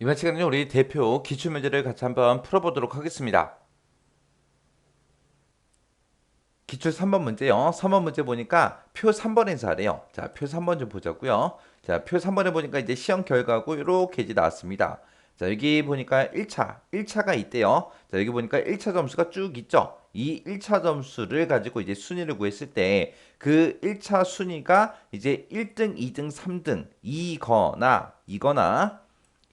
이번 시간에는 우리 대표 기출문제를 같이 한번 풀어보도록 하겠습니다. 기출 3번 문제요. 3번 문제 보니까 표 3번에서 하래요. 자, 표 3번 좀 보자고요. 자, 표 3번에 보니까 이제 시험 결과고 이렇게 이제 나왔습니다. 자, 여기 보니까 1차가 있대요. 자, 여기 보니까 1차 점수가 쭉 있죠. 이 1차 점수를 가지고 이제 순위를 구했을 때 그 1차 순위가 이제 1등, 2등, 3등 이거나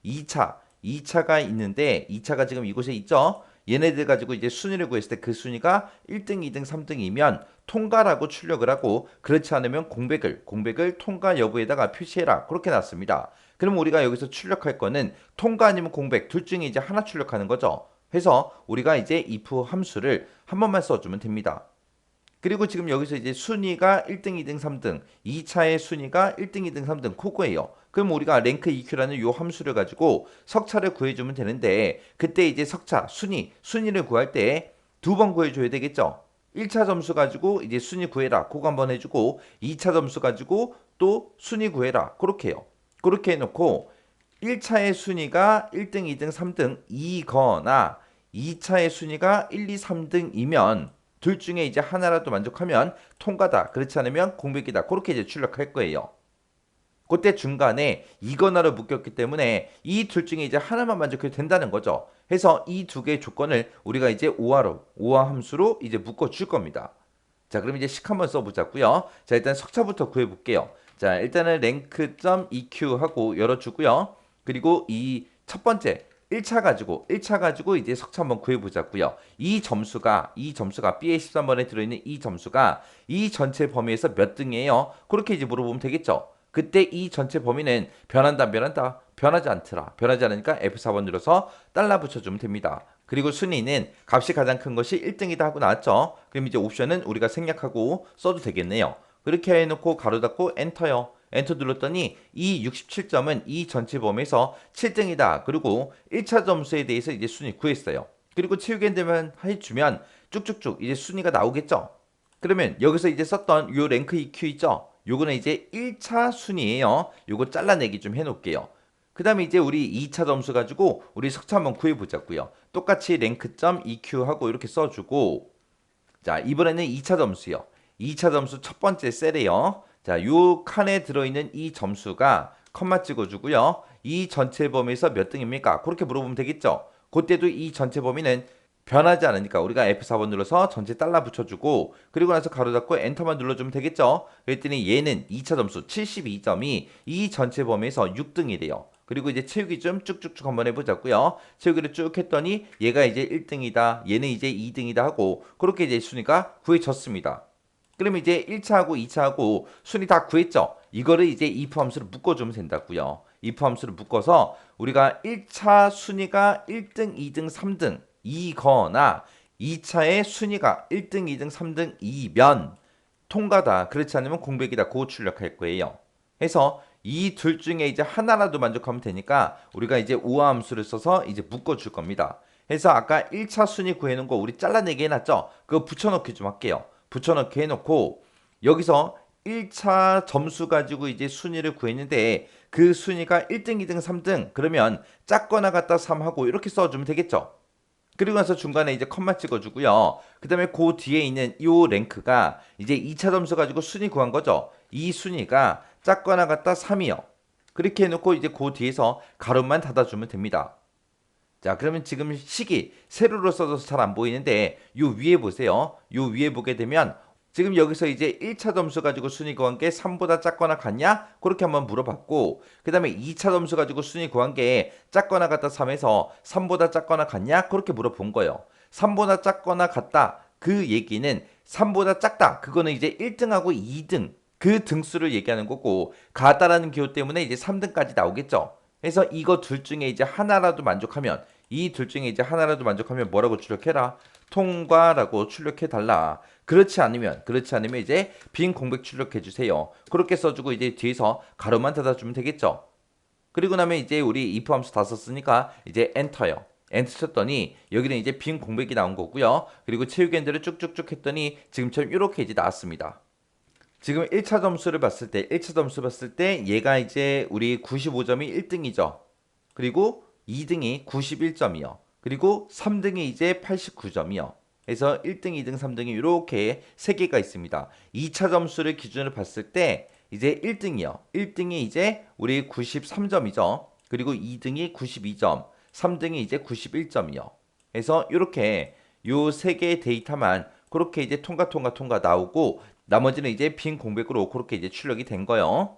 2차가 있는데 2차가 지금 이곳에 있죠. 얘네들 가지고 이제 순위를 구했을 때 그 순위가 1등, 2등, 3등이면 통과라고 출력을 하고 그렇지 않으면 공백을 통과 여부에다가 표시해라. 그렇게 나왔습니다. 그럼 우리가 여기서 출력할 거는 통과 아니면 공백 둘 중에 이제 하나 출력하는 거죠. 해서 우리가 이제 if 함수를 한 번만 써주면 됩니다. 그리고 지금 여기서 이제 순위가 1등, 2등, 3등, 2차의 순위가 1등, 2등, 3등 그거예요. 그럼 우리가 랭크 EQ라는 요 함수를 가지고 석차를 구해주면 되는데 그때 이제 석차, 순위를 구할 때 두 번 구해줘야 되겠죠. 1차 점수 가지고 이제 순위 구해라. 그거 한번 해주고 2차 점수 가지고 또 순위 구해라. 그렇게 해요. 그렇게 해놓고 1차의 순위가 1등, 2등, 3등이거나 2차의 순위가 1, 2, 3등이면 둘 중에 이제 하나라도 만족하면 통과다. 그렇지 않으면 공백이다. 그렇게 이제 출력할 거예요. 그때 중간에 이거나로 묶였기 때문에 이 둘 중에 이제 하나만 만족해도 된다는 거죠. 해서 이 두 개의 조건을 우리가 이제 오화 함수로 이제 묶어 줄 겁니다. 자, 그럼 이제 식 한번 써보자고요. 자, 일단 석차부터 구해볼게요. 자, 일단은 랭크.eq 하고 열어주고요. 그리고 이 첫 번째 1차 가지고 이제 석차 한번 구해보자고요. 이 점수가 B의 13번에 들어있는 이 점수가 이 전체 범위에서 몇 등이에요? 그렇게 이제 물어보면 되겠죠. 그때 이 전체 범위는 변한다 안 변한다? 변하지 않더라. 변하지 않으니까 F4번 눌러서 달러 붙여주면 됩니다. 그리고 순위는 값이 가장 큰 것이 1등이다 하고 나왔죠. 그럼 이제 옵션은 우리가 생략하고 써도 되겠네요. 그렇게 해놓고 가로 닫고 엔터요. 엔터 눌렀더니 이 67점은 이 전체 범위에서 7등이다. 그리고 1차 점수에 대해서 이제 순위 구했어요. 그리고 채우게 되면 해주면 쭉쭉쭉 이제 순위가 나오겠죠. 그러면 여기서 이제 썼던 요 랭크 EQ 있죠? 요거는 이제 1차 순위예요. 요거 잘라내기 좀 해놓을게요. 그 다음에 이제 우리 2차 점수 가지고 우리 석차 한번 구해보자고요. 똑같이 랭크점 EQ 하고 이렇게 써주고 자, 이번에는 2차 점수요. 2차 점수 첫 번째 셀이에요. 자, 요 칸에 들어있는 이 점수가 컴마 찍어주고요. 이 전체 범위에서 몇 등입니까? 그렇게 물어보면 되겠죠. 그때도 이 전체 범위는 변하지 않으니까 우리가 F4번 눌러서 전체 달러 붙여주고 그리고 나서 가로 닫고 엔터만 눌러주면 되겠죠. 그랬더니 얘는 2차 점수 72점이 이 전체 범위에서 6등이래요. 그리고 이제 채우기 좀 쭉쭉쭉 한번 해보자고요. 채우기를 쭉 했더니 얘가 이제 1등이다. 얘는 이제 2등이다 하고 그렇게 이제 순위가 구해졌습니다. 그럼 이제 1차하고 2차하고 순위 다 구했죠. 이거를 이제 if 함수로 묶어주면 된다고요. if 함수를 묶어서 우리가 1차 순위가 1등, 2등, 3등 이거나 2차의 순위가 1등, 2등, 3등이면 통과다. 그렇지 않으면 공백이다. 그거 출력할 거예요. 해서 이 둘 중에 이제 하나라도 만족하면 되니까 우리가 이제 우화 함수를 써서 이제 묶어 줄 겁니다. 해서 아까 1차 순위 구해놓은 거 우리 잘라내기 해놨죠? 그거 붙여넣기 좀 할게요. 붙여넣기 해놓고 여기서 1차 점수 가지고 이제 순위를 구했는데 그 순위가 1등, 2등, 3등 그러면 작거나 같다 3하고 이렇게 써주면 되겠죠? 그리고 나서 중간에 이제 컴마 찍어주고요. 그 다음에 그 뒤에 있는 이 랭크가 이제 2차 점수 가지고 순위 구한 거죠. 이 순위가 작거나 같다 3이요. 그렇게 해놓고 이제 그 뒤에서 가로만 닫아주면 됩니다. 자, 그러면 지금 식이 세로로 써져서 잘 안 보이는데 요 위에 보세요. 요 위에 보게 되면 지금 여기서 이제 1차 점수 가지고 순위 구한 게 3보다 작거나 같냐? 그렇게 한번 물어봤고 그 다음에 2차 점수 가지고 순위 구한 게 작거나 같다 3에서 3보다 작거나 같냐? 그렇게 물어본 거예요. 3보다 작거나 같다. 그 얘기는 3보다 작다. 그거는 이제 1등하고 2등 그 등수를 얘기하는 거고 같다라는 기호 때문에 이제 3등까지 나오겠죠. 그래서 이거 둘 중에 이제 하나라도 만족하면 이 둘 중에 이제 하나라도 만족하면 뭐라고 출력해라? 통과라고 출력해 달라. 그렇지 않으면 이제 빈 공백 출력해 주세요. 그렇게 써주고 이제 뒤에서 가로만 닫아주면 되겠죠. 그리고 나면 이제 우리 if 함수 다 썼으니까 이제 엔터요. 엔터 쳤더니 여기는 이제 빈 공백이 나온 거고요. 그리고 채우기 엔드를 쭉쭉쭉 했더니 지금처럼 이렇게 이제 나왔습니다. 지금 1차 점수 봤을 때 얘가 이제 우리 95점이 1등이죠. 그리고 2등이 91점이요. 그리고 3등이 이제 89점이요. 그래서 1등, 2등, 3등이 이렇게 3개가 있습니다. 2차 점수를 기준으로 봤을 때 이제 1등이요. 1등이 이제 우리 93점이죠. 그리고 2등이 92점, 3등이 이제 91점이요. 그래서 이렇게 요 3개의 데이터만 그렇게 이제 통과 나오고 나머지는 이제 빈 공백으로 그렇게 이제 출력이 된 거예요.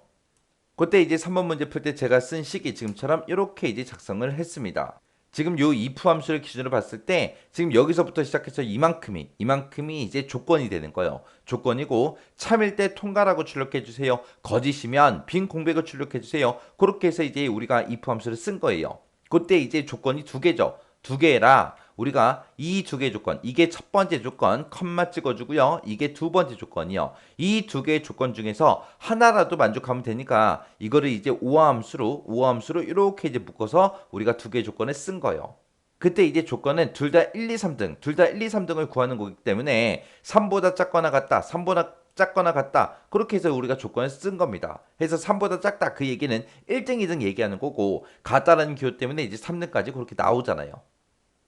그때 이제 3번 문제 풀 때 제가 쓴 식이 지금처럼 이렇게 이제 작성을 했습니다. 지금 요 if 함수를 기준으로 봤을 때 지금 여기서부터 시작해서 이만큼이 이제 조건이 되는 거예요. 조건이고 참일 때 통과라고 출력해 주세요. 거짓이면 빈 공백을 출력해 주세요. 그렇게 해서 이제 우리가 if 함수를 쓴 거예요. 그때 이제 조건이 두 개죠. 두 개라 우리가 이 두 개의 조건, 이게 첫 번째 조건 컴마 찍어주고요. 이게 두 번째 조건이요. 이 두 개의 조건 중에서 하나라도 만족하면 되니까 이거를 이제 오함수로 이렇게 이제 묶어서 우리가 두 개의 조건을 쓴 거예요. 그때 이제 조건은 둘 다 1, 2, 3등, 둘 다 1, 2, 3등을 구하는 거기 때문에 3보다 작거나 같다, 3보다 작거나 같다. 그렇게 해서 우리가 조건을 쓴 겁니다. 그래서 3보다 작다 그 얘기는 1등, 2등 얘기하는 거고 같다라는 기호 때문에 이제 3등까지 그렇게 나오잖아요.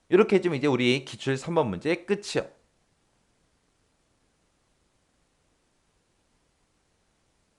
이렇게 해주면 이제 우리 기출 3번 문제 끝이요.